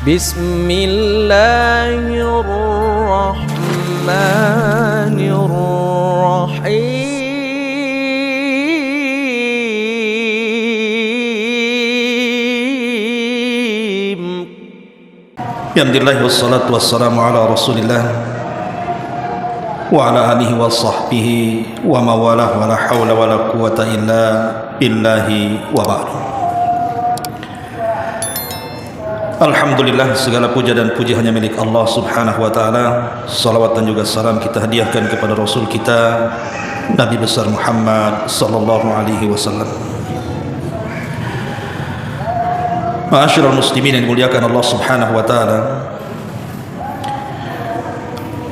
Bismillahirrahmanirrahim. Alhamdulillah wassalatu wassalamu ala Rasulillah wa ala alihi wa sahbihi wa mawalah wa la hawla wa la quwata illa billahi wa ba'du. Alhamdulillah, segala puja dan puji hanya milik Allah subhanahu wa ta'ala. Salawat dan juga salam kita hadiahkan kepada Rasul kita Nabi besar Muhammad sallallahu alaihi wasallam. Ma'asyiral muslimin yang dimuliakan Allah subhanahu wa ta'ala,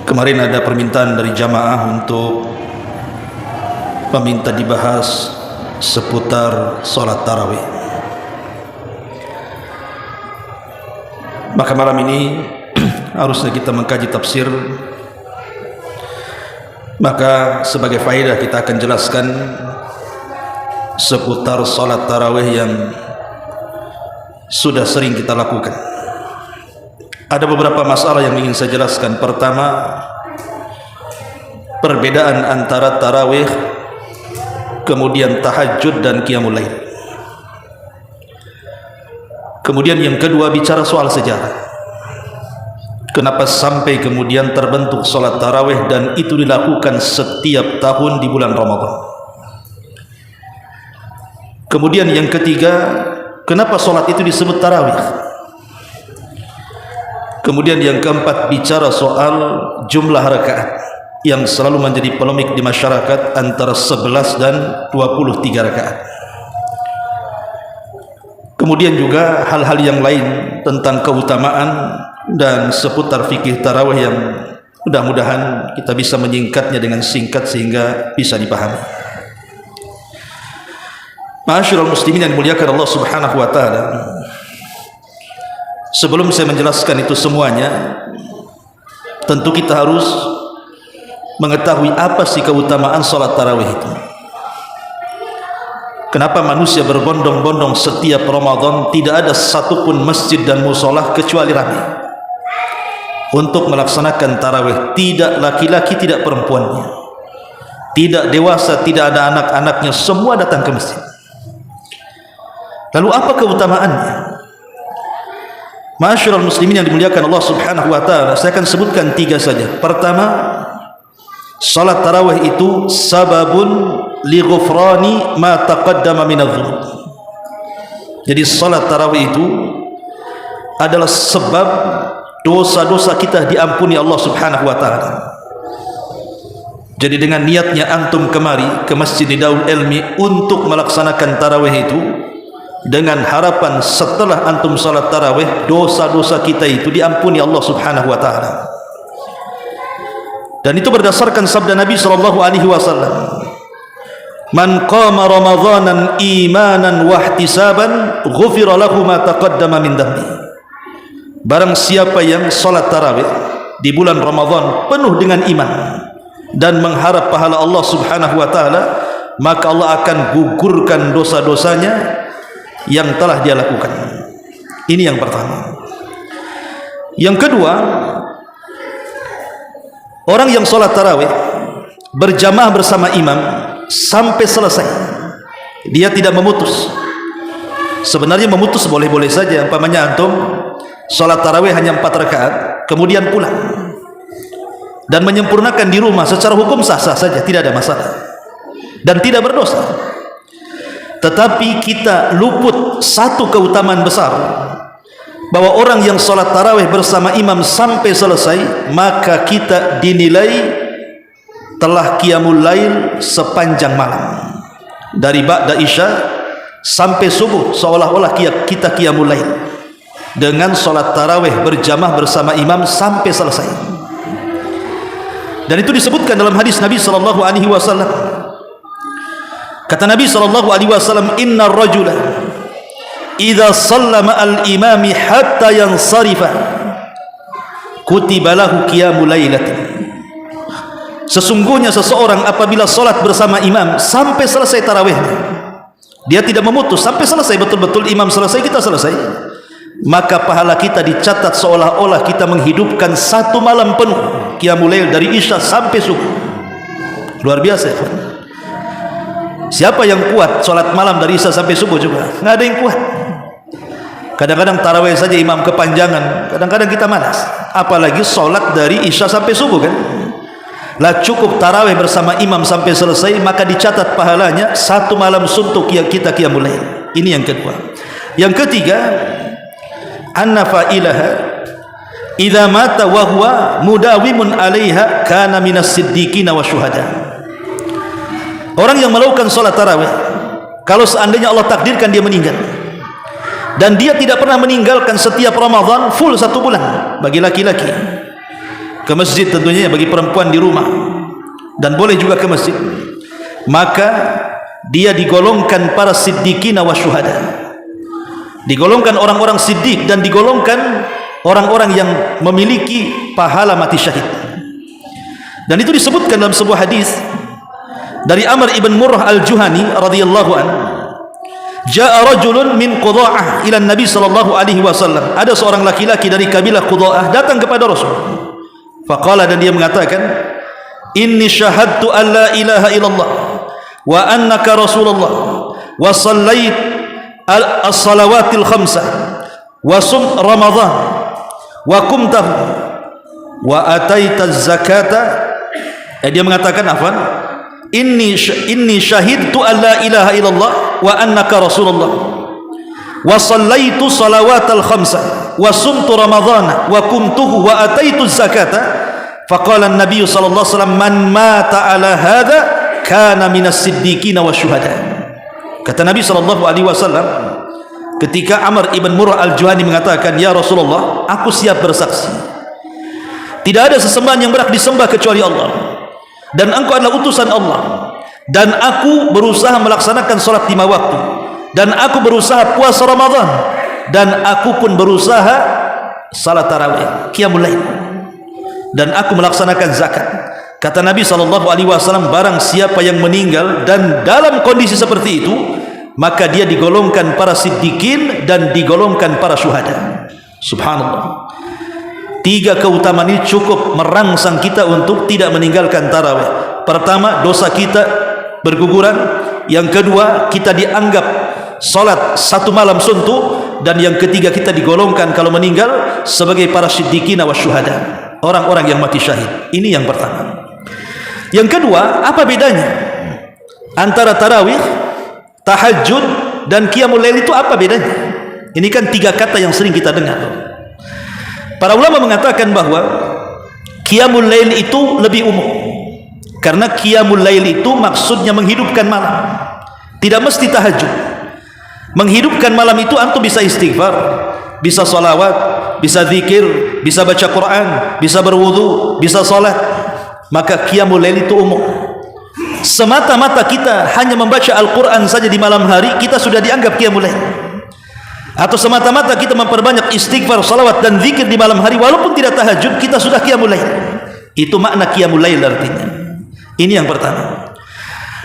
kemarin ada permintaan dari jamaah untuk meminta dibahas seputar salat tarawih. Maka malam ini harusnya kita mengkaji tafsir. Maka sebagai faedah kita akan jelaskan seputar salat tarawih yang sudah sering kita lakukan. Ada beberapa masalah yang ingin saya jelaskan. Pertama, perbedaan antara tarawih, kemudian tahajud dan qiyamul lail. Kemudian yang kedua, bicara soal sejarah. Kenapa sampai kemudian terbentuk salat tarawih dan itu dilakukan setiap tahun di bulan Ramadan. Kemudian yang ketiga, kenapa salat itu disebut tarawih. Kemudian yang keempat, bicara soal jumlah rakaat yang selalu menjadi polemik di masyarakat antara 11 dan 23 rakaat. Kemudian juga hal-hal yang lain tentang keutamaan dan seputar fikih tarawih yang mudah-mudahan kita bisa menyingkatnya dengan singkat sehingga bisa dipahami. Ma'asyiral muslimin yang dimuliakan Allah subhanahu wa ta'ala, sebelum saya menjelaskan itu semuanya, tentu kita harus mengetahui apa sih keutamaan salat tarawih itu. Kenapa manusia berbondong-bondong setiap Ramadan, tidak ada satupun masjid dan musolah kecuali ramai untuk melaksanakan tarawih. Tidak laki-laki, tidak perempuannya, tidak dewasa, tidak ada anak-anaknya, semua datang ke masjid. Lalu apa keutamaannya? Ma'asyiral muslimin yang dimuliakan Allah subhanahu wa ta'ala, saya akan sebutkan 3 saja. Pertama, salat tarawih itu sababun li ghufrani ma taqaddama min adh-dhunub. Jadi salat tarawih itu adalah sebab dosa-dosa kita diampuni Allah subhanahu wa ta'ala. Jadi dengan niatnya antum kemari ke Masjid Darul Ilmi untuk melaksanakan tarawih itu, dengan harapan setelah antum salat tarawih, dosa-dosa kita itu diampuni Allah subhanahu wa ta'ala. Dan itu berdasarkan sabda Nabi sallallahu alaihi wasallam, man qama ramadhanan imanan wa ihtisaban ghufira lahu ma taqaddama min dhanbi. Barang siapa yang salat tarawih di bulan Ramadan penuh dengan iman dan mengharap pahala Allah subhanahu wa ta'ala, maka Allah akan gugurkan dosa-dosanya yang telah dia lakukan. Ini yang pertama. Yang kedua, orang yang sholat tarawih berjamaah bersama imam sampai selesai, dia tidak memutus. Sebenarnya memutus boleh-boleh saja. Umpamanya antum sholat tarawih hanya 4 rakaat kemudian pulang dan menyempurnakan di rumah, secara hukum sah-sah saja, tidak ada masalah dan tidak berdosa. Tetapi kita luput satu keutamaan besar, bahwa orang yang sholat tarawih bersama imam sampai selesai, maka kita dinilai telah qiyamul lail sepanjang malam, dari ba'da isya sampai subuh, seolah-olah kita qiyamul lail dengan sholat tarawih berjamaah bersama imam sampai selesai. Dan itu disebutkan dalam hadis Nabi sallallahu alaihi wasallam. Kata Nabi sallallahu alaihi wasallam, innar rajula idza sallama al-imami hatta yansarifa kutiba lahu qiyamul lailatin. Sesungguhnya seseorang apabila salat bersama imam sampai selesai tarawihnya, dia tidak memutus sampai selesai, betul-betul imam selesai, kita selesai, maka pahala kita dicatat seolah-olah kita menghidupkan satu malam penuh qiyamul lail dari isya sampai subuh. Luar biasa ya. Siapa yang kuat solat malam dari isya sampai subuh? Juga nggak ada yang kuat. Kadang-kadang tarawih saja imam kepanjangan, kadang-kadang kita malas, apalagi solat dari isya sampai subuh kan. Lah cukup tarawih bersama imam sampai selesai, maka dicatat pahalanya satu malam suntuk yang kita qiyamul lail. Ini yang kedua. Yang ketiga, anna fa'ilaha idza mata wa huwa mudawimun 'alaiha kana minas siddiqin wa syuhada. Orang yang melakukan salat tarawih, kalau seandainya Allah takdirkan dia meninggal dan dia tidak pernah meninggalkan setiap Ramadan full satu bulan, bagi laki-laki ke masjid tentunya, bagi perempuan di rumah dan boleh juga ke masjid, maka dia digolongkan para siddiqin wa syuhada, digolongkan orang-orang siddiq dan digolongkan orang-orang yang memiliki pahala mati syahid. Dan itu disebutkan dalam sebuah hadis dari Amr ibn Murrah al-Juhani radhiyallahu an, jaa rajulun min Qudha'ah ila Nabi sallallahu alaihi wasallam. Ada seorang laki-laki dari kabilah Qudha'ah datang kepada Rasul. Faqala, dan dia mengatakan, inni syahadtu an la ilaha illallah wa annaka rasulullah wa sallait as-salawatil khamsah wa sum ramadhan wa qumtahu wa ataitaz zakata. Dia mengatakan afwan, inni syahidtu an la ilaha illallah wa annaka rasulullah wa sallaitu salawatal khamsah wa sumtu ramadhana wa qumtuhu wa ataitu zakata. Faqala an-nabiy sallallahu alaihi wasallam, man mata ala hadha kana minas siddiqin wa syuhada. Kata Nabi sallallahu alaihi wasallam ketika Amr ibn Murrah al-Juhani mengatakan, ya Rasulullah, aku siap bersaksi tidak ada sesembahan yang berhak disembah kecuali Allah, dan engkau adalah utusan Allah, dan aku berusaha melaksanakan salat 5 waktu, dan aku berusaha puasa Ramadan, dan aku pun berusaha salat tarawih qiyamul lail, dan aku melaksanakan zakat. Kata Nabi SAW, barang siapa yang meninggal dan dalam kondisi seperti itu, maka dia digolongkan para siddiqin dan digolongkan para syuhada. Subhanallah. 3 keutamaan ini cukup merangsang kita untuk tidak meninggalkan tarawih. Pertama, dosa kita berguguran. Yang kedua, kita dianggap salat satu malam suntuk. Dan yang ketiga, kita digolongkan kalau meninggal sebagai para siddiqin wa syuhada, orang-orang yang mati syahid. Ini yang pertama. Yang kedua, apa bedanya antara tarawih, tahajud dan qiyamul lail? Itu apa bedanya? Ini kan 3 kata yang sering kita dengar. Para ulama mengatakan bahwa qiyamul lail itu lebih umum, karena qiyamul lail itu maksudnya menghidupkan malam, tidak mesti tahajud. Menghidupkan malam itu antum bisa istighfar, bisa salawat, bisa zikir, bisa baca Quran, bisa berwudu, bisa salat. Maka qiyamul lail itu umum. Semata-mata kita hanya membaca Al-Quran saja di malam hari, kita sudah dianggap qiyamul lail. Atau semata-mata kita memperbanyak istighfar, salawat dan zikir di malam hari, walaupun tidak tahajud, kita sudah qiyamul lail. Itu makna qiyamul lail artinya. Ini yang pertama.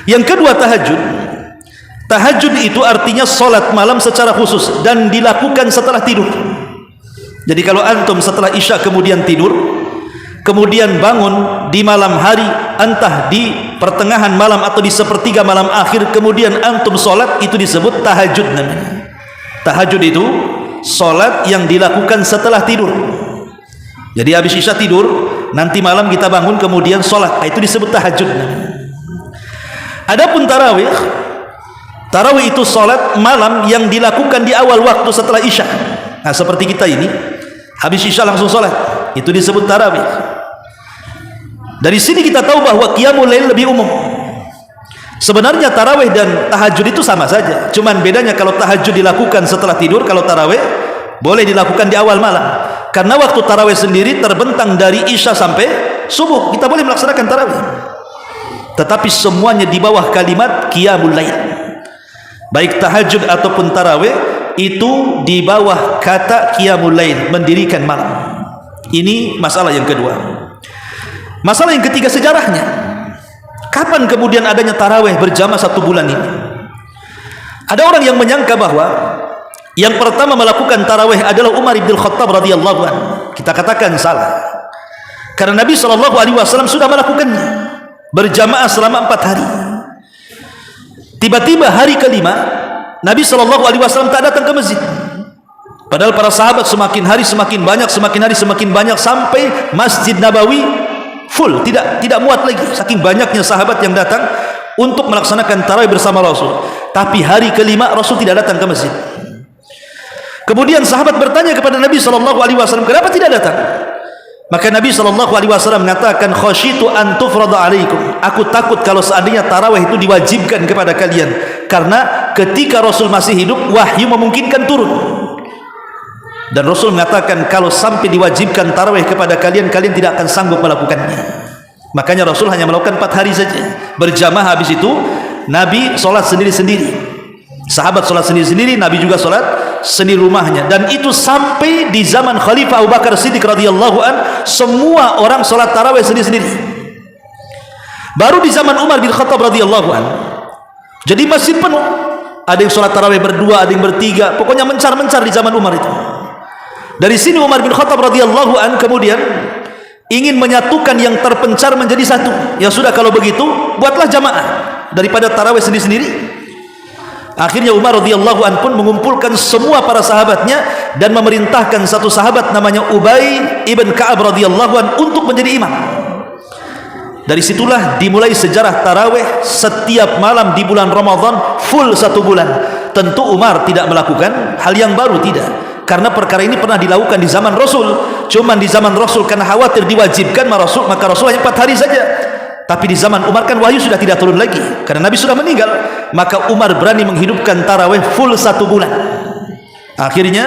Yang kedua, tahajud. Tahajud itu artinya salat malam secara khusus dan dilakukan setelah tidur. Jadi kalau antum setelah isya kemudian tidur, kemudian bangun di malam hari, entah di pertengahan malam atau di sepertiga malam akhir, kemudian antum salat, itu disebut tahajud namanya. Tahajud itu salat yang dilakukan setelah tidur. Jadi habis isya tidur, nanti malam kita bangun kemudian salat, itu disebut tahajud namanya. Adapun tarawih, tarawih itu salat malam yang dilakukan di awal waktu setelah isya. Nah, seperti kita ini habis isya langsung salat, itu disebut tarawih. Dari sini kita tahu bahwa qiyamul lail lebih umum. Sebenarnya tarawih dan tahajud itu sama saja, cuman bedanya kalau tahajud dilakukan setelah tidur, kalau tarawih boleh dilakukan di awal malam. Karena waktu tarawih sendiri terbentang dari isya sampai subuh, kita boleh melaksanakan tarawih. Tetapi semuanya di bawah kalimat qiyamul lail. Baik tahajud ataupun tarawih itu di bawah kata qiyamul lail, mendirikan malam. Ini masalah yang kedua. Masalah yang ketiga, sejarahnya. Kapan kemudian adanya tarawih berjamaah 1 bulan ini? Ada orang yang menyangka bahwa Yang pertama melakukan tarawih adalah Umar bin Khattab radhiyallahu anhu. Kita katakan salah, karena Nabi SAW sudah melakukannya berjamaah selama 4 hari. Tiba-tiba hari kelima Nabi SAW tak datang ke masjid, padahal para sahabat semakin hari semakin banyak, semakin hari semakin banyak, sampai Masjid Nabawi full, tidak muat lagi saking banyaknya sahabat yang datang untuk melaksanakan tarawih bersama Rasul. Tapi hari kelima Rasul tidak datang ke masjid. Kemudian sahabat bertanya kepada Nabi SAW, kenapa tidak datang? Maka Nabi SAW mengatakan, khasyitu an tufrada alaikum, aku takut kalau seandainya tarawih itu diwajibkan kepada kalian, karena ketika Rasul masih hidup wahyu memungkinkan turun, dan Rasul mengatakan kalau sampai diwajibkan tarawih kepada kalian, kalian tidak akan sanggup melakukannya. Makanya Rasul hanya melakukan 4 hari saja berjamaah. Habis itu Nabi sholat sendiri-sendiri, sahabat sholat sendiri-sendiri, Nabi juga sholat sendiri rumahnya. Dan itu sampai di zaman Khalifah Abu Bakar Siddiq radhiyallahu an, semua orang sholat tarawih sendiri-sendiri. Baru di zaman Umar bin Khattab radhiyallahu an, jadi masjid penuh, ada yang sholat tarawih berdua, ada yang bertiga, pokoknya mencar-mencar di zaman Umar itu. Dari sini Umar bin Khattab radhiyallahu an kemudian ingin menyatukan yang terpencar menjadi satu. Ya sudah, kalau begitu buatlah jamaah daripada tarawih sendiri-sendiri. Akhirnya Umar radhiyallahu an pun mengumpulkan semua para sahabatnya dan memerintahkan satu sahabat namanya Ubay ibn Ka'ab radhiyallahu an untuk menjadi imam. Dari situlah dimulai sejarah tarawih setiap malam di bulan Ramadan full 1 bulan. Tentu Umar tidak melakukan hal yang baru, tidak, karena perkara ini pernah dilakukan di zaman Rasul. Cuman di zaman Rasul karena khawatir diwajibkan maka Rasul hanya 4 hari saja. Tapi di zaman Umar kan wahyu sudah tidak turun lagi, karena Nabi sudah meninggal. Maka Umar berani menghidupkan tarawih full 1 bulan. Akhirnya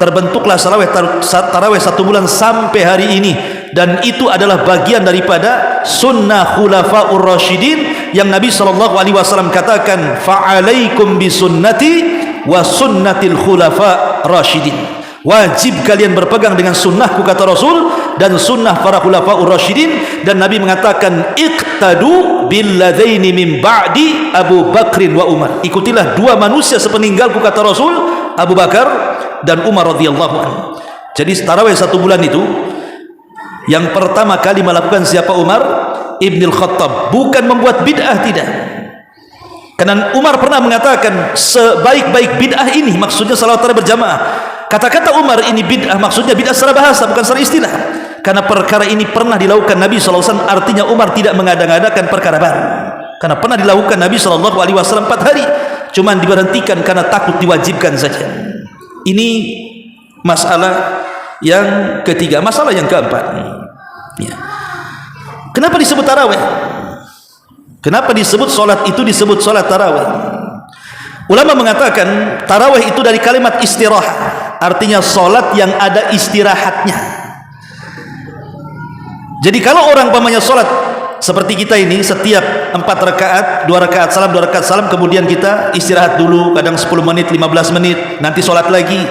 terbentuklah tarawih 1 bulan sampai hari ini. Dan itu adalah bagian daripada sunnah khulafaur rasyidin yang Nabi SAW katakan, fa'alaikum bisunnati wa sunnatil khulafa rasyidin. Wajib kalian berpegang dengan sunnahku, kata Rasul, dan sunnah para khulafaur rasyidin. Dan Nabi mengatakan, iqtadu billadaini min ba'di Abu Bakrin wa Umar. Ikutilah 2 manusia sepeninggalku, kata Rasul, Abu Bakar dan Umar radhiyallahu anhu. Jadi tarawih 1 bulan itu yang pertama kali melakukan siapa? Umar ibn Khattab. Bukan membuat bid'ah, tidak. Karena Umar pernah mengatakan sebaik-baik bid'ah ini, maksudnya salat tarawih berjamaah. Kata-kata Umar ini bid'ah, maksudnya bid'ah secara bahasa, bukan secara istilah. Karena perkara ini pernah dilakukan Nabi SAW. Artinya Umar tidak mengada-ngadakan perkara baru, karena pernah dilakukan Nabi SAW 4 hari, cuman diberhentikan karena takut diwajibkan saja. Ini masalah yang ketiga. Masalah yang keempat, ya, kenapa disebut tarawih? Kenapa disebut solat itu disebut solat tarawih? Ulama mengatakan tarawih itu dari kalimat istirahat, artinya solat yang ada istirahatnya. Jadi kalau orang pamannya solat seperti kita ini, setiap 4 rakaat, 2 rakaat salam, 2 rakaat salam, kemudian kita istirahat dulu, kadang 10 menit, 15 menit, nanti solat lagi.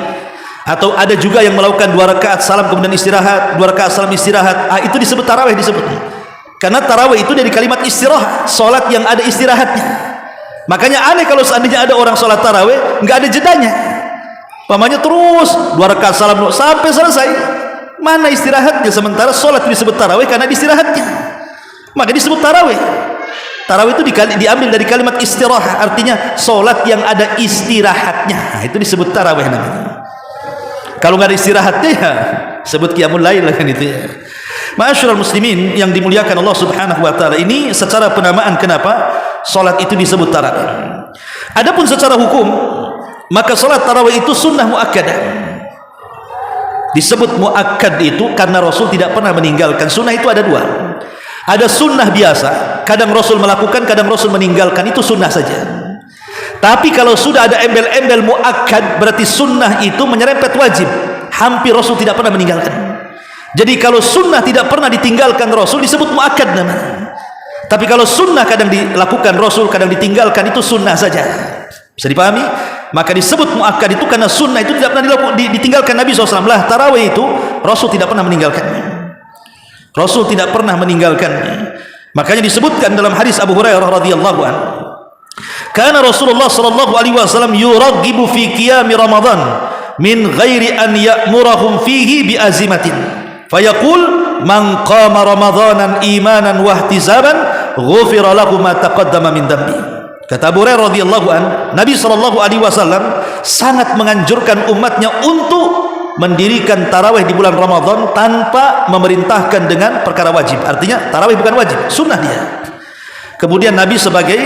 Atau ada juga yang melakukan 2 rakaat salam kemudian istirahat, 2 rakaat salam istirahat. Itu disebut tarawih, disebutnya. Karena tarawih itu dari kalimat istirahat, solat yang ada istirahatnya. Makanya aneh kalau seandainya ada orang solat tarawih nggak ada jedanya, pamannya terus 2 rakaat salam sampai selesai, mana istirahatnya? Sementara solat disebut tarawih karena istirahatnya, maka disebut tarawih. Tarawih itu diambil dari kalimat istirahat, artinya solat yang ada istirahatnya. Itu disebut tarawih namanya. Kalau nggak ada istirahatnya ya sebut qiyamul lail kan itu ya. Ma'asyiral muslimin yang dimuliakan Allah Subhanahu wa taala, ini secara penamaan kenapa salat itu disebut tarawih. Adapun secara hukum, maka salat tarawih itu sunnah muakkadah. Disebut muakkad itu karena Rasul tidak pernah meninggalkan. Sunnah itu ada 2. Ada sunnah biasa, kadang Rasul melakukan, kadang Rasul meninggalkan, itu sunnah saja. Tapi kalau sudah ada embel-embel muakkad, berarti sunnah itu menyerempet wajib. Hampir Rasul tidak pernah meninggalkan. Jadi kalau sunnah tidak pernah ditinggalkan Rasul disebut muakkad namanya. Tapi kalau sunnah kadang dilakukan Rasul, kadang ditinggalkan, itu sunnah saja. Bisa dipahami? Maka disebut muakkad itu karena sunnah itu tidak pernah ditinggalkan Nabi SAW. Lah tarawih itu Rasul tidak pernah meninggalkannya. Rasul tidak pernah meninggalkannya. Makanya disebutkan dalam hadis Abu Hurairah radhiyallahu anhu, Kana Rasulullah sallallahu alaihi wasallam yuraghibu fi qiyam Ramadan min ghairi an ya'murahum fihi bi azimatin. Fayaqul man qama Ramadanan imanan wa ihtisaban ghufira lahu ma taqaddama min dhanbi. Kata Abu Hurairah radhiyallahu an, Nabi sallallahu alaihi wasallam sangat menganjurkan umatnya untuk mendirikan tarawih di bulan Ramadan tanpa memerintahkan dengan perkara wajib. Artinya tarawih bukan wajib, sunnah dia. Kemudian Nabi sebagai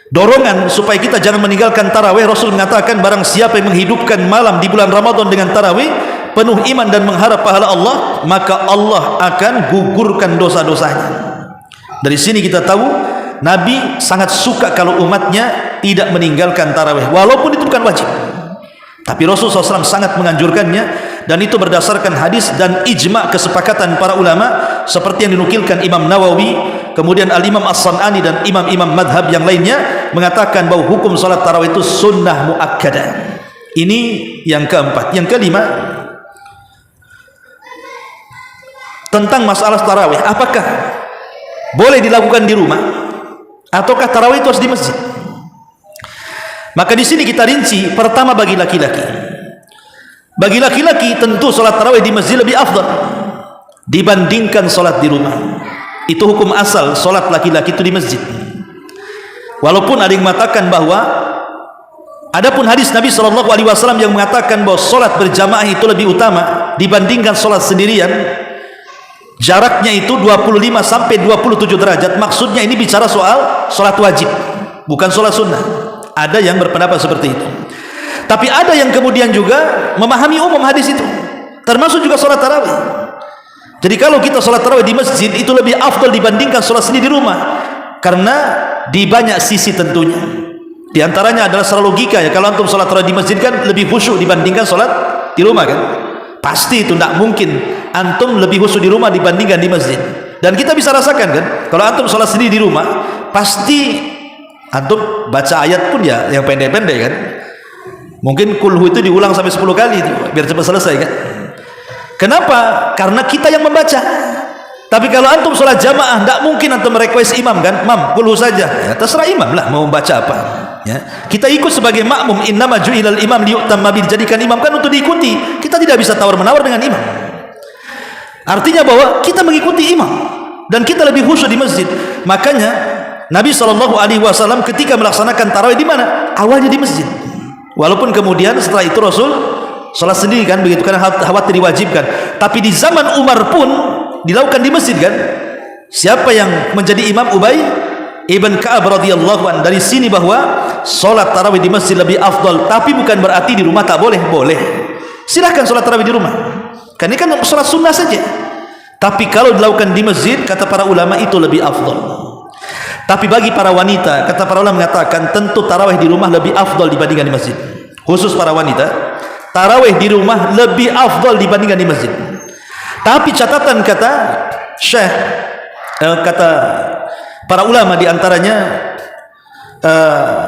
dorongan supaya kita jangan meninggalkan tarawih, Rasul mengatakan barang siapa yang menghidupkan malam di bulan Ramadan dengan tarawih penuh iman dan mengharap pahala Allah, maka Allah akan gugurkan dosa-dosanya. Dari sini kita tahu Nabi sangat suka kalau umatnya tidak meninggalkan tarawih walaupun itu bukan wajib. Tapi Rasulullah SAW sangat menganjurkannya, dan itu berdasarkan hadis dan ijma' kesepakatan para ulama seperti yang dinukilkan Imam Nawawi, kemudian Al-Imam As-San'ani dan imam-imam madhab yang lainnya mengatakan bahwa hukum salat tarawih itu sunnah muakkadah. Ini yang keempat. Yang kelima, tentang masalah tarawih, apakah boleh dilakukan di rumah ataukah tarawih itu harus di masjid? Maka di sini kita rinci. Pertama, bagi laki-laki. Bagi laki-laki tentu salat tarawih di masjid lebih afdal dibandingkan salat di rumah. Itu hukum asal, salat laki-laki itu di masjid. Walaupun ada yang mengatakan bahwa adapun hadis Nabi SAW yang mengatakan bahwa salat berjamaah itu lebih utama dibandingkan salat sendirian, jaraknya itu 25 sampai 27 derajat. Maksudnya ini bicara soal salat wajib, bukan salat sunnah. Ada yang berpendapat seperti itu. Tapi ada yang kemudian juga memahami umum hadis itu, termasuk juga salat tarawih. Jadi kalau kita salat tarawih di masjid itu lebih afdal dibandingkan salat sendiri di rumah, karena di banyak sisi tentunya. Di antaranya adalah secara logika ya, kalau antum salat tarawih di masjid kan lebih khusyuk dibandingkan salat di rumah kan. Pasti itu tidak mungkin antum lebih khusyuk di rumah dibandingkan di masjid. Dan kita bisa rasakan kan, kalau antum salat sendiri di rumah, pasti antum baca ayat pun ya yang pendek-pendek kan. Mungkin kulhu itu diulang sampai 10 kali itu biar cepat selesai kan. Kenapa? Karena kita yang membaca. Tapi kalau antum sholat jamaah, tidak mungkin antum request imam kan, mam kulhu saja ya, terserah imam lah mau baca apa ya. Kita ikut sebagai makmum. Innama ju'ilal imam liyu'tamma bihi, dijadikan imam kan untuk diikuti. Kita tidak bisa tawar-menawar dengan imam. Artinya bahwa kita mengikuti imam dan kita lebih khusyuk di masjid. Makanya Nabi SAW ketika melaksanakan tarawih di mana? Awalnya di masjid. Walaupun kemudian setelah itu Rasul salat sendiri kan, begitu, karena khawatir diwajibkan. Tapi di zaman Umar pun dilakukan di masjid kan. Siapa yang menjadi imam? Ubay ibn Ka'ab radhiyallahu anhu. Dari sini bahwa salat tarawih di masjid lebih afdal, tapi bukan berarti di rumah tak boleh. Boleh. Silahkan salat tarawih di rumah. Kan ini kan salat sunnah saja. Tapi kalau dilakukan di masjid, kata para ulama itu lebih afdal. Tapi bagi para wanita, kata para ulama mengatakan tentu tarawih di rumah lebih afdal dibandingkan di masjid. Khusus para wanita, tarawih di rumah lebih afdal dibandingkan di masjid. Tapi catatan kata Syekh, kata para ulama diantaranya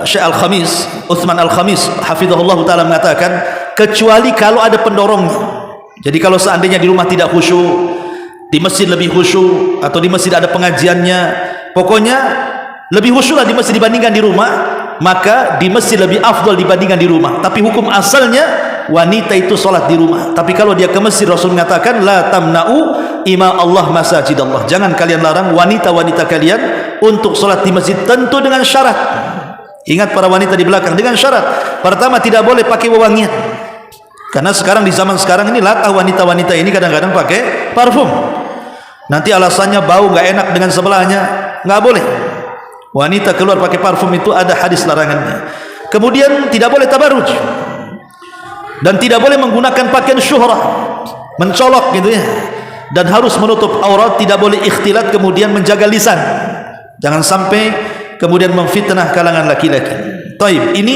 Syekh Al-Khamis, Utsman Al-Khamis hafizahullah ta'ala mengatakan, kecuali kalau ada pendorongnya. Jadi kalau seandainya di rumah tidak khusyuk, di masjid lebih khusyuk, atau di masjid ada pengajiannya, pokoknya lebih khusyuklah di masjid dibandingkan di rumah, maka di masjid lebih afdal dibandingkan di rumah. Tapi hukum asalnya wanita itu sholat di rumah. Tapi kalau dia ke masjid, Rasul mengatakan la tamna'u ima Allah masajid Allah, jangan kalian larang wanita-wanita kalian untuk sholat di masjid, tentu dengan syarat. Ingat para wanita di belakang, dengan syarat pertama tidak boleh pakai wewangian, karena sekarang di zaman sekarang ini latah wanita-wanita ini kadang-kadang pakai parfum. Nanti alasannya bau nggak enak dengan sebelahnya, nggak boleh. Wanita keluar pakai parfum itu ada hadis larangannya. Kemudian tidak boleh tabarruj, dan tidak boleh menggunakan pakaian syuhrah, mencolok gitu ya, dan harus menutup aurat, tidak boleh ikhtilat, kemudian menjaga lisan, jangan sampai kemudian memfitnah kalangan laki-laki. Taib, ini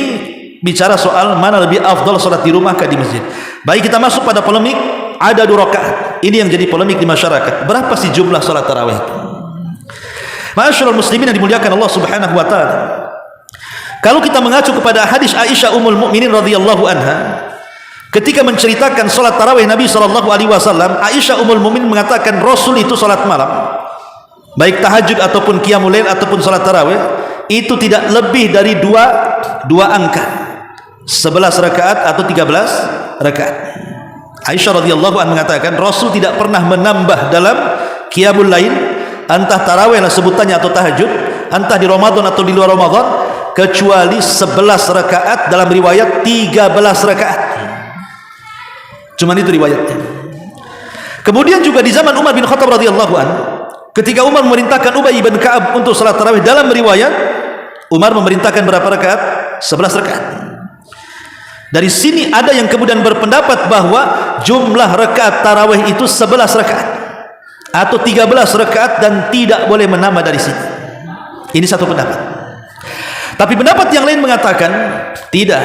bicara soal mana lebih afdal salat di rumah ke di masjid. Baik, kita masuk pada polemik ada 2 rakaat. Ini yang jadi polemik di masyarakat. Berapa sih jumlah salat tarawih itu? Ma'asyiral muslimin yang dimuliakan Allah Subhanahu wa taala. Kalau kita mengacu kepada hadis Aisyah Ummul Mukminin radhiyallahu anha, ketika menceritakan salat tarawih Nabi sallallahu alaihi wasallam, Aisyah Ummul Mukminin mengatakan Rasul itu salat malam, baik tahajud ataupun qiyamul lail ataupun salat tarawih, itu tidak lebih dari dua angka, 11 rakaat atau 13 rakaat. Aisyah radhiyallahu anha mengatakan Rasul tidak pernah menambah dalam qiyamul lail, entah tarawih lah sebutannya atau tahajud, entah di Ramadan atau di luar Ramadan, kecuali 11 rakaat, dalam riwayat 13 rakaat. Cuman itu riwayatnya. Kemudian juga di zaman Umar bin Khattab radhiyallahu anhu, ketika Umar memerintahkan Ubay bin Ka'ab untuk salat tarawih, dalam riwayat Umar memerintahkan berapa rakaat? 11 rakaat. Dari sini ada yang kemudian berpendapat bahwa jumlah rakaat tarawih itu 11 rakaat atau 13 rakaat dan tidak boleh menambah dari sini. Ini satu pendapat. Tapi pendapat yang lain mengatakan tidak,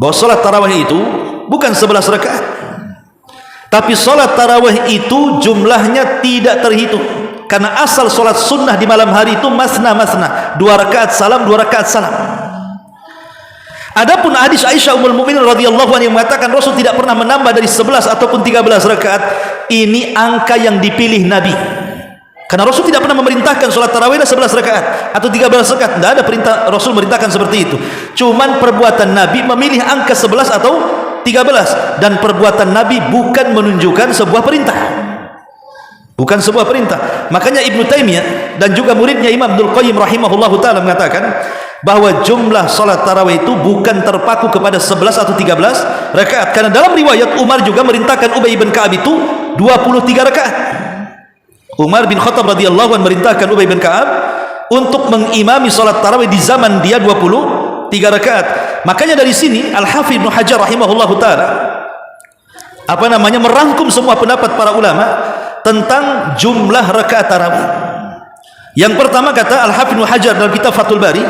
bahwa salat tarawih itu bukan 11 rakaat, tapi salat tarawih itu jumlahnya tidak terhitung, karena asal salat sunnah di malam hari itu masna, 2 rakaat salam, 2 rakaat salam. Adapun hadis Aisyah Ummul Mukminin radhiyallahu anha yang mengatakan Rasul tidak pernah menambah dari 11 ataupun 13 rakaat, ini angka yang dipilih Nabi. Karena Rasul tidak pernah memerintahkan salat tarawih 11 rakaat atau 13 rakaat. Tidak ada perintah Rasul merintahkan seperti itu. Cuman perbuatan Nabi memilih angka 11 atau 13, dan perbuatan Nabi bukan menunjukkan sebuah perintah. Bukan sebuah perintah. Makanya Ibnu Taimiyah dan juga muridnya Imam Ibnul Qayyim rahimahullahu taala mengatakan bahwa jumlah salat tarawih itu bukan terpaku kepada 11 atau 13 rakaat, karena dalam riwayat Umar juga merintahkan Ubay bin Ka'ab itu 23 rakaat. Umar bin Khattab radhiyallahu anhu merintahkan Ubay bin Ka'ab untuk mengimami salat tarawih di zaman dia 23 rakaat. Makanya dari sini Al-Hafidz Ibnu Hajar rahimahullahu taala merangkum semua pendapat para ulama tentang jumlah rakaat tarawih. Yang pertama kata Al-Hafidz Ibnu Hajar dalam kitab Fathul Bari,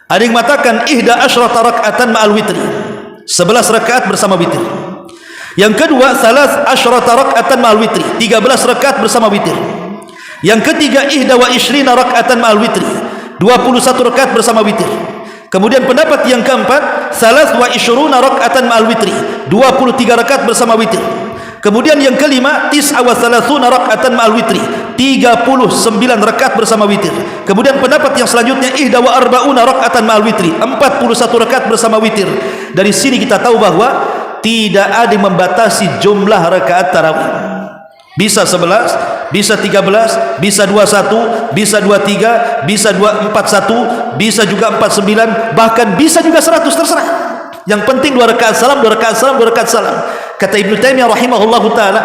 ada yang mengatakan 11 rakaatan ma'al witri, 11 rakaat bersama witir. Yang kedua 13 rakaatan ma'al witri, 13 rakaat bersama witir. Yang ketiga 21 rakaatan ma'al witri, 21 rakaat bersama witir. Kemudian pendapat yang keempat 23 rakaatan ma'al witri, 23 rakaat bersama witir. Kemudian yang kelima 39 rakaatan ma'al witri, 39 rakaat bersama witir. Kemudian pendapat yang selanjutnya 41 rakaatan ma'al witri, 41 rakaat bersama witir. Dari sini kita tahu bahwa tidak ada yang membatasi jumlah rakaat tarawih. Bisa 11, bisa 13, bisa 21, bisa 23, bisa 241, bisa juga 49, bahkan bisa juga 100, terserah. Yang penting 2 rakaat salam, 2 rakaat salam, 2 rakaat salam. Kata Ibnu Taimiyah rahimahullahu taala,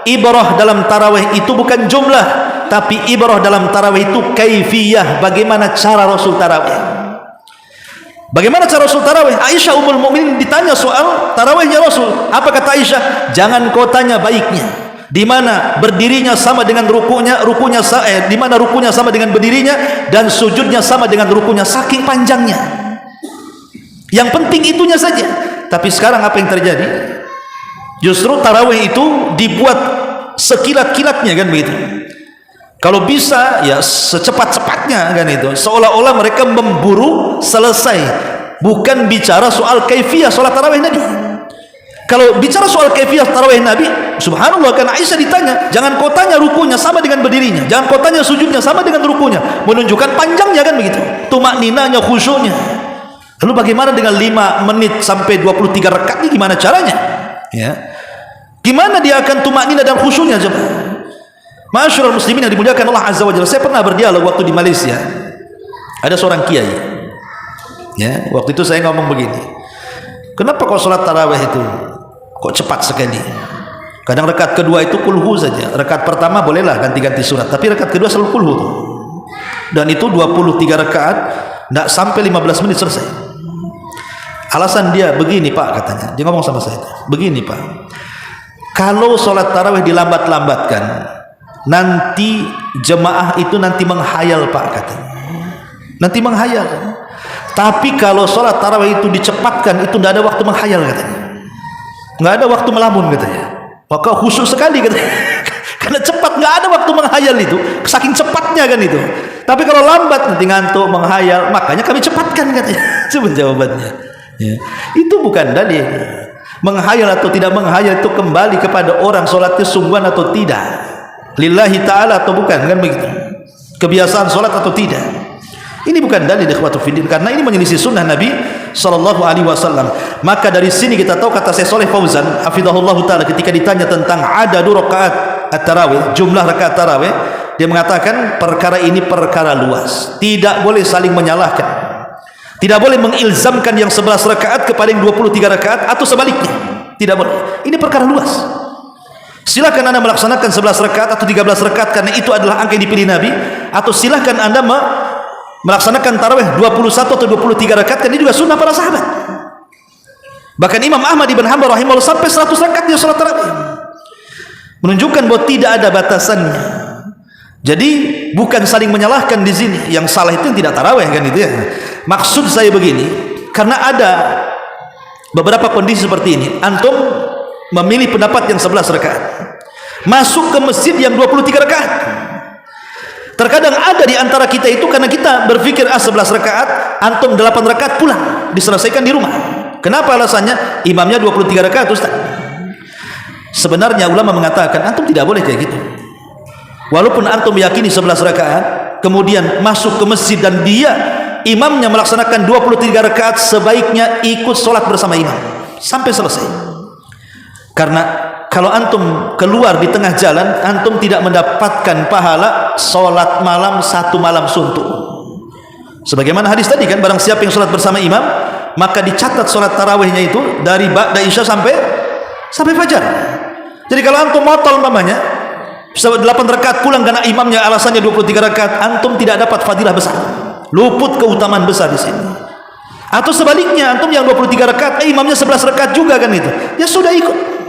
ibrah dalam tarawih itu bukan jumlah, tapi ibrah dalam tarawih itu kaifiyah, bagaimana cara Rasul tarawih. Bagaimana cara Rasul tarawih? Aisyah Ummul Mukminin ditanya soal tarawihnya Rasul. Apa kata Aisyah? Jangan kau tanya baiknya, di mana berdirinya sama dengan rukunya, di mana rukunya sama dengan berdirinya, dan sujudnya sama dengan rukunya, saking panjangnya. Yang penting itunya saja. Tapi sekarang apa yang terjadi? Justru tarawih itu dibuat sekilat-kilatnya, kan begitu. Kalau bisa ya secepat-cepatnya, kan itu. Seolah-olah mereka memburu selesai, bukan bicara soal kaifiyah salat tarawih Nabi. Kalau bicara soal kaifiyah tarawih Nabi, subhanallah, kan Aisyah ditanya, jangan kau tanya rukunya sama dengan berdirinya, jangan kau tanya sujudnya sama dengan rukunya, menunjukkan panjangnya, kan begitu, tumakninanya, khusyuknya. Lalu bagaimana dengan 5 menit sampai 23 rakaat ini, gimana caranya? Ya, gimana dia akan tumakninah dan khusyuknya? Coba, masyarul muslimin yang dimuliakan Allah Azza wa Jalla. Saya pernah berdialog waktu di Malaysia. Ada seorang kiai. Ya, waktu itu saya ngomong begini, kenapa kau sholat tarawih itu kok cepat sekali? Kadang rakaat kedua itu kulhu saja. Rakaat pertama bolehlah ganti-ganti surat, tapi rakaat kedua selalu kulhu. Dan itu 23 rakaat, tidak sampai 15 menit selesai. Alasan dia begini, Pak, katanya. Dia ngomong sama saya, begini, Pak, kalau sholat tarawih dilambat-lambatkan, nanti jemaah itu nanti menghayal, Pak, katanya. Nanti menghayal. Tapi kalau sholat tarawih itu dicepatkan, itu tidak ada waktu menghayal, katanya. Nggak ada waktu melamun, katanya. Maka khusyuk sekali, katanya. Karena cepat, nggak ada waktu menghayal itu, saking cepatnya, kan itu. Tapi kalau lambat nanti ngantuk, menghayal, makanya kami cepatkan, katanya. Coba jawabannya. Ya. Itu bukan dalil. Menghayal atau tidak menghayal itu kembali kepada orang sholatnya sungguhan atau tidak, lillahi ta'ala atau bukan, kan begitu. Kebiasaan sholat atau tidak. Ini bukan dalil ikhwatu fiddin, karena ini menyelisih sunnah Nabi sallallahu alaihi wasallam. Maka dari sini kita tahu, kata Syekh Shalih Fauzan hafizahullah taala, ketika ditanya tentang adadu rakaat at-tarawih, jumlah rakaat tarawih, dia mengatakan perkara ini perkara luas, tidak boleh saling menyalahkan, tidak boleh mengilzamkan yang 11 rakaat kepada yang 23 rakaat atau sebaliknya, tidak boleh. Ini perkara luas. Silakan Anda melaksanakan 11 rakaat atau 13 rakaat karena itu adalah angka yang dipilih Nabi, atau silakan Anda melaksanakan tarawih 21 atau 23 rakaat karena ini juga sunnah para sahabat. Bahkan Imam Ahmad ibn Hanbal rahimahullah sampai 100 rakaat dia salat tarawih, menunjukkan bahwa tidak ada batasannya. Jadi bukan saling menyalahkan di sini. Yang salah itu yang tidak tarawih kan itu ya. Maksud saya begini, karena ada beberapa kondisi seperti ini. Antum memilih pendapat yang 11 rakaat, masuk ke masjid yang 23 rakaat. Terkadang ada di antara kita itu karena kita berpikir 11 rakaat, antum 8 rakaat pulang, diselesaikan di rumah. Kenapa alasannya? Imamnya 23 rakaat Ustaz. Sebenarnya ulama mengatakan antum tidak boleh kayak gitu. Walaupun antum meyakini 11 rakaat, kemudian masuk ke masjid dan dia imamnya melaksanakan 23 rakaat, sebaiknya ikut sholat bersama imam sampai selesai. Karena kalau antum keluar di tengah jalan, antum tidak mendapatkan pahala sholat malam 1 malam suntuk. Sebagaimana hadis tadi kan, barang siapa yang sholat bersama imam, maka dicatat sholat tarawihnya itu dari ba'da isya sampai fajar. Jadi kalau antum motol umpamanya 8 rakaat pulang karena imamnya alasannya 23 rakaat, antum tidak dapat fadilah besar, luput keutamaan besar di sini. Atau sebaliknya, antum yang 23 rakaat, imamnya 11 rakaat juga kan itu, ya sudah ikut.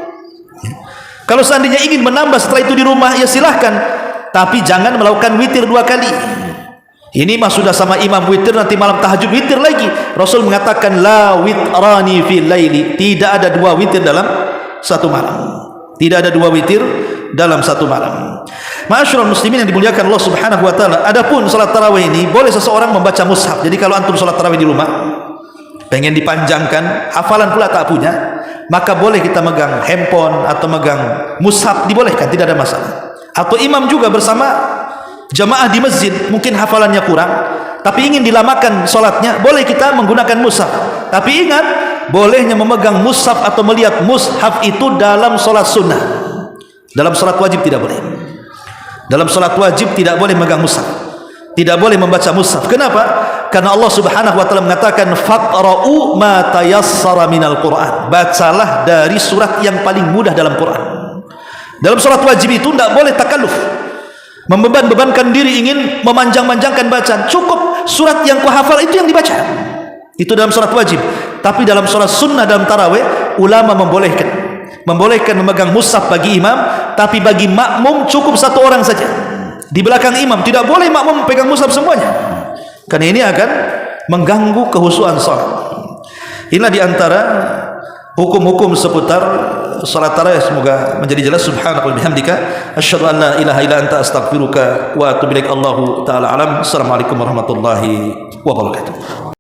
Kalau seandainya ingin menambah setelah itu di rumah, ya silahkan, tapi jangan melakukan witir 2 kali. Ini mah sudah sama imam witir, nanti malam tahajud witir lagi. Rasul mengatakan la witrani fil laili, tidak ada 2 witir dalam 1 malam. Tidak ada 2 witir dalam 1 malam. Ma'asyiral muslimin yang dimuliakan Allah Subhanahu wa taala, adapun salat tarawih ini boleh seseorang membaca mushaf. Jadi kalau antum salat tarawih di rumah, pengen dipanjangkan, hafalan pula tak punya, maka boleh kita megang handphone atau megang mushaf, dibolehkan, tidak ada masalah. Atau imam juga bersama jamaah di masjid, mungkin hafalannya kurang tapi ingin dilamakan sholatnya, boleh kita menggunakan mushaf. Tapi ingat, bolehnya memegang mushaf atau melihat mushaf itu dalam sholat sunnah. Dalam sholat wajib tidak boleh. Dalam sholat wajib tidak boleh megang mushaf, tidak boleh membaca mushaf. Kenapa? Karena Allah Subhanahu wa taala mengatakan faqra'u ma tayassara minal Qur'an. Bacalah dari surat yang paling mudah dalam Quran. Dalam salat wajib itu tidak boleh takalluf, membeban-bebankan diri ingin memanjang-manjangkan bacaan. Cukup surat yang kau hafal itu yang dibaca. Itu dalam salat wajib. Tapi dalam salat sunnah, dalam tarawih, ulama membolehkan memegang mushaf bagi imam, tapi bagi makmum cukup 1 orang saja di belakang imam. Tidak boleh makmum pegang mushaf semuanya, karena ini akan mengganggu kehusuan salat. Inilah diantara hukum-hukum seputar salat tarawih. Semoga menjadi jelas. Subhanakallahumma bihamdika asyhadu an la ilaha illa anta astaghfiruka wa atubu ilaik. Allahu taala alam. Assalamualaikum warahmatullahi wabarakatuh.